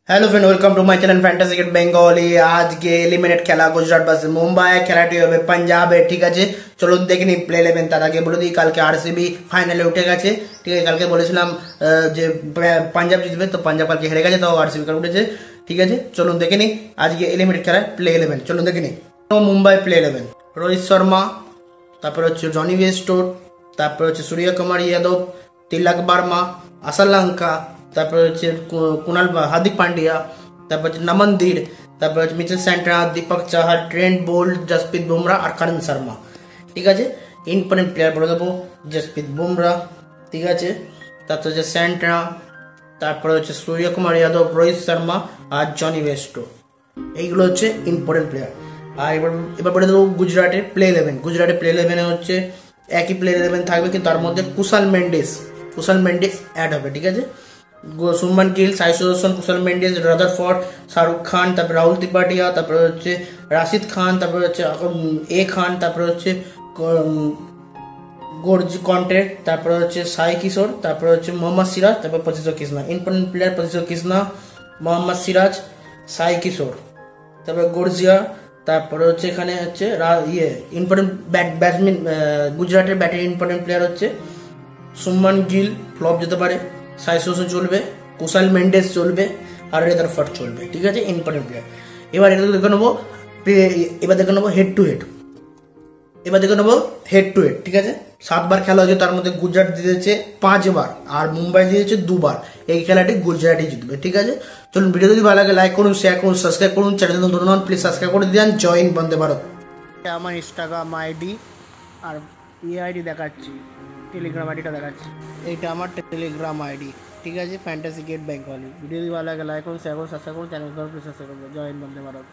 Hello friend, welcome to my channel fantasy cricket Bengali. আজকে eliminate খেলা Gujarat versus Mumbai. খেলাটি হবে পাঞ্জাবে, ঠিক আছে। চলুন দেখে নিই প্লে 11। তার আগে বলে দিই, কালকে আরসিবি ফাইনালে উঠে গেছে, ঠিক আছে। কালকে বলেছিলাম যে পাঞ্জাব জিতবে, তো পাঞ্জাব কালকে হেরে গেছে, তো আরসিবি কাল উঠেছে, ঠিক আছে। চলুন দেখে নিই আজকে এলিমিনেট খেলায় প্লে 11। চলুন দেখে নিই মুম্বাই প্লে 11। রোহিত শর্মা, তারপরে হচ্ছে জনি ওয়েস্টউড, তারপরে হচ্ছে সূর্যকুমার যাদব, তিলক বার্মা, আসালঙ্কা, তারপরে হচ্ছে কুনাল হার্দিক পান্ডিয়া, তারপর হচ্ছে নমনদীর, তারপর হচ্ছে Mitchell Santner, Deepak Chahar, Trent Boult, Jasprit Bumrah আর করণ শর্মা, ঠিক আছে। ইম্পর্টেন্ট প্লেয়ার বলে দেবো, জসপ্রীত বুমরা, ঠিক আছে। তারপর হচ্ছে স্যান্টনা, তারপরে হচ্ছে সূর্যকুমার যাদব, রোহিত শর্মা আর জনি ওয়েস্টউড। এইগুলো হচ্ছে ইম্পর্টেন্ট প্লেয়ার। আর এবার বলে দেবো গুজরাটের প্লে 11। গুজরাটের প্লে 11 হচ্ছে একই প্লে 11 থাকবে, কিন্তু তার মধ্যে কুশাল মেন্ডিস অ্যাড হবে, ঠিক আছে। শুভমান গিল, সাই সুদর্শন, কুশাল মেন্ডিস, রাদারফোর্ড, শাহরুখ খান, তারপরে রাহুল ত্রিপাঠিয়া, তারপরে হচ্ছে রাশিদ খান, তারপরে হচ্ছে খান, তারপরে হচ্ছে গোর্জি কন্টে, তারপরে হচ্ছে সাই কিশোর, তারপরে হচ্ছে মোহাম্মদ সিরাজ, তারপর পঁচিশ কৃষ্ণা। ইম্পর্টেন্ট প্লেয়ার পঁচিশ কৃষ্ণা, মোহাম্মদ সিরাজ, সাই কিশোর, তারপরে গর্জিয়া, তারপরে হচ্ছে এখানে হচ্ছে ইম্পর্টেন্ট ব্যাটসম্যান। গুজরাটের ব্যাটের ইম্পর্টেন্ট প্লেয়ার হচ্ছে শুভমান গিল, ফ্লপ যেতে পারে, সাই সুদর্শন চলবে, কুশাল মেন্ডেস চলবে আর রাদারফোর্ড চলবে, ঠিক আছে। Important player. এবার এটা দেখে নেবো, হেড টু হেড, ঠিক আছে। 7 বার খেলা হয়েছে, তার মধ্যে গুজরাট জিতেছে 5 বার আর মুম্বাই জিতেছে 2 বার। এই খেলাটি গুজরাটই জিতবে, ঠিক আছে। চলুন, ভিডিও যদি ভালো লাগে লাইক করুন, শেয়ার করুন, সাবস্ক্রাইব করুন। চ্যানেল ধন্যবাদ, প্লিজ সাবস্ক্রাইব করে দিন। জয় হিন্দ, বন্দে ভারত। আমার ইনস্টাগ্রাম আইডি আর আইডি দেখাচ্ছি, টেলিগ্রাম আইডিটা দেখাচ্ছি। এইটা আমার টেলিগ্রাম আইডি, ঠিক আছে, ফ্যান্টাসি ক্রিকেট বেঙ্গলি। ভিডিও যদি ভালো লাগে লাইক করুন, শেয়ার করুন, সাবস্ক্রাইব করুন। চ্যানেল প্লিজ সাবস্ক্রাইব করুন। জয় হিন্দ, বন্দে ভারত।